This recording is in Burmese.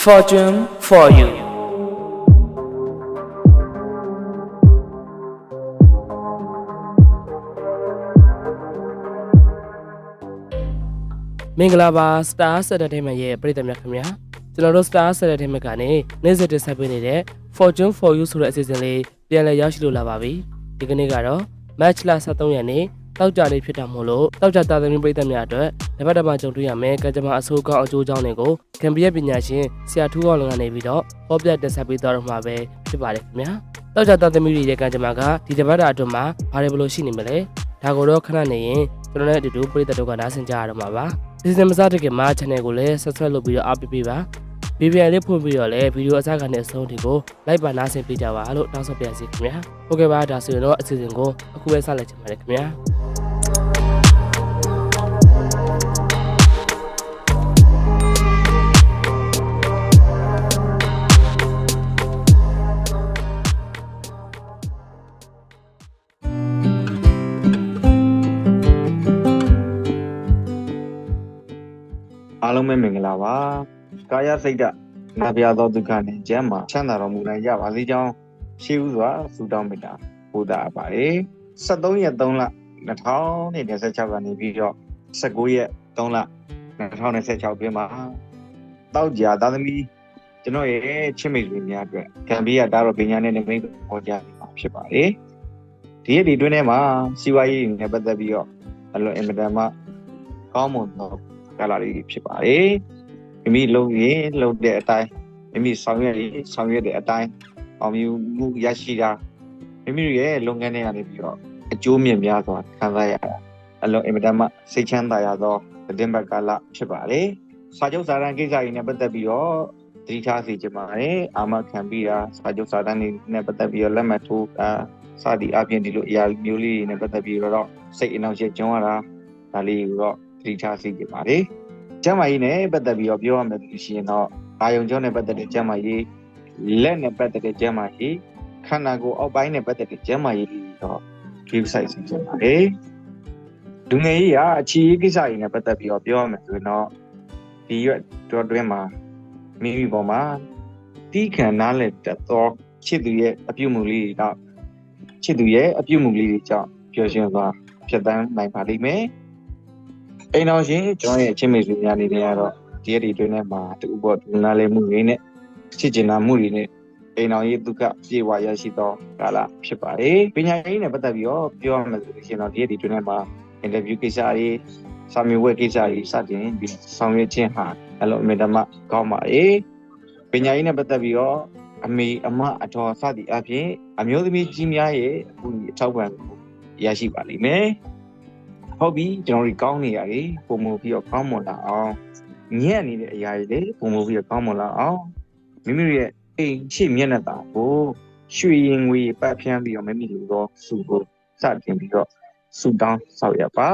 Fortune for you မင်္ဂလာပါ Star Entertainment ရဲ့ပရိသတ်များခင်ဗျာကျွန်တော်တို့ Star Entertainment ကနေနေ့စဉ်တင်ဆက်ပေးနေတဲ့ Fortune for you ဆိုတဲ့အစီအစဉ်လေးပြန်လည်ရောက်ရှိလို့လာပါပြီဒီကနေ့ကတော့ March 23 ရက်နေ့တောက်ကြလေးဖြစ်တာမို့လို့တောက်ကြသားသမီးပရိသတ်များအတွက်တပတ်တပတ်ကြုံတွေ့ရမယ်ကံကြမ္မာအဆိုးကောင်းအကျိုးကြောင်းတွေကိုကံပြည့်ပညာရှင်ဆရာထူးအောင်လုံကနေပြီးတော့ဟောပြတင်ဆက်ပေးသွားတော့မှာပဲဖြစ်ပါတယ်ခင်ဗျာတောက်ကြသားသမီးတွေရဲ့ကံကြမ္မာကဒီတပတ်တာအတွင်းမှာဘာတွေဘလို့ရှိနေမလဲဒါကိုတော့ခဏနေရင်ကျွန်တော်နဲ့အတူတူပရိသတ်တို့ကနားဆင်ကြရတော့မှာပါဒီစင်မစားတဲ့ကမှာ channel ကိုလည်း subscribe လုပ်ပြီးတော့အားပေးပေးပါ BBN လေးဖွင့်ပြီးတော့လည်းဗီဒီယိုအစကနေအဆုံးထိကို like ပါနားဆင်ပေးကြပါလို့တောင်းဆိုပါရစေခင်ဗျာဟုတ်ကဲ့ပါဒါဆိုရင်တော့အစီအစဉ်ကိုအခုပဲစလိုက်ချင်ပါတယ်ခင်ဗျာအားလုံးပဲမင်္ဂလာပါကာယစိတ်ဓာတ်နာပြသောဒုက္ခနဲ့ကျမ်းမှာချမ်းသာတော်မူနိုင်ကြပါစေကြောင်းရှေးဥစွာဆုတောင်းမေတ္တာပို့တာပါတယ်73ရက်3လ2026ကနေပြီးတော့19ရက်3လ2026အတွင်းမှာတောက်ကြသားသမီးကျွန်တော်ရဲ့ချစ်မိတ်ဆွေများအတွက်ကံပေးရတာတော့ပညာနဲ့နိမိတ်ဟောကြားနေတာဖြစ်ပါတယ်ဒီရက်ဒီအတွင်းထဲမှာစီဝါရေးနဲ့ပတ်သက်ပြီးတော့အလွန်အင်မတန်မှကောင်းမွန်သောကာလလေးဖြစ်ပါတယ်မိမိလုပ်ရင်လုပ်တဲ့အတိုင်းမိမိဆောင်ရွက်တဲ့အတိုင်းအောင်မြင်မှုရရှိတာမိမိရဲ့လုပ်ငန်းတွေကနေပြီးတော့အကျိုးမြင့်များစွာခံစားရတာအလွန်အင်မတန်မှစိတ်ချမ်းသာရသောသတင်းပတ်ကာလဖြစ်ပါတယ်စာချုပ်စာတမ်းကိစ္စတွေနဲ့ပတ်သက်ပြီးတော့သတိထားစေချင်ပါတယ်အာမခံပြီးတာစာချုပ်စာတမ်းတွေနဲ့ပတ်သက်ပြီးတော့လက်မှတ်ထိုးတာစသည်အပြင်ဒီလိုအရာမျိုးလေးတွေနဲ့ပတ်သက်ပြီးတော့စိတ်အနှောင့်အယှက်ကြုံရတာဒါလေးကိုတော့သတိထားစေချင်ပါတယ်ကျမ်းမာရေးနဲ့ပတ်သက်ပြီးတော့ပြောရမယ်ဆိုရှင်တော့အာယုံကြောနဲ့ပတ်သက်တဲ့ကျမ်းမာရေးလက်နဲ့ပတ်သက်တဲ့ကျမ်းမာရေးခန္ဓာကိုယ်အောက်ပိုင်းနဲ့ပတ်သက်တဲ့ကျမ်းမာရေးတော့ကိစ္စစီကျမ်းပါတယ်လူငယ်ကြီးကအခြေရေးကိစ္စတွေနဲ့ပတ်သက်ပြီးတော့ပြောရမယ်ဆိုရင်တော့ဒီရွက်တော်တွင်းမှာမိမိပေါ်မှာတီးခံနားလက်တော့ချစ်သူရဲ့အပြုမှုလေးတွေတော့ချစ်သူရဲ့အပြုမှုလေးတွေကြောင့်ပျော်ရွှင်စွာဖြစ်တမ်းနိုင်ပါလိမ့်မယ်အိမ်တော်ရှင်ကျွန်တော်ရဲ့အချင်းမိတ်ဆွေများအနေနဲ့ကတော့ဒီရက်ဒီတွင်ထဲမှာတူပေါ်တူနာလဲမှုတွေနဲ့ချစ်ကျင်နာမှုတွေနဲ့အိမ်တော်ရဲ့ဒုက္ခပြေဝရရှိသောကာလဖြစ်ပါတယ်ပညာရေးနဲ့ပတ်သက်ပြီးတော့ပြောရမယ်ဆိုရင်တော့ဒီရက်ဒီတွင်ထဲမှာအင်တာဗျူးကိစ္စတွေစာမေးပွဲကိစ္စတွေစတင်ပြီးဆောင်ရွက်ခြင်းဟာအလုံးအမြဲတမ်းကောင်းပါတယ်ပညာရေးနဲ့ပတ်သက်ပြီးတော့အမေအမအတော်စသည်အပြင်အမျိုးသမီးကြီးများရဲ့အကူအထောက်ပံ့ရရှိပါလိမ့်မယ်ဟုတ်ပြီကျွန်တော်တို့ကောင်းနေရတယ်ပုံမပြီးတော့ကောင်းမွန်လာအောင်ညံ့နေတဲ့အရာတွေပုံမပြီးတော့ကောင်းမွန်လာအောင်မိမိရဲ့အိမ်ရှိမျက်နှာသာကိုရွှေရင်ငွေပတ်ဖြန်းပြီးတော့မိမိလိုတော့စုကိုစတင်ပြီးတော့စုတောင်းဆောက်ရပါ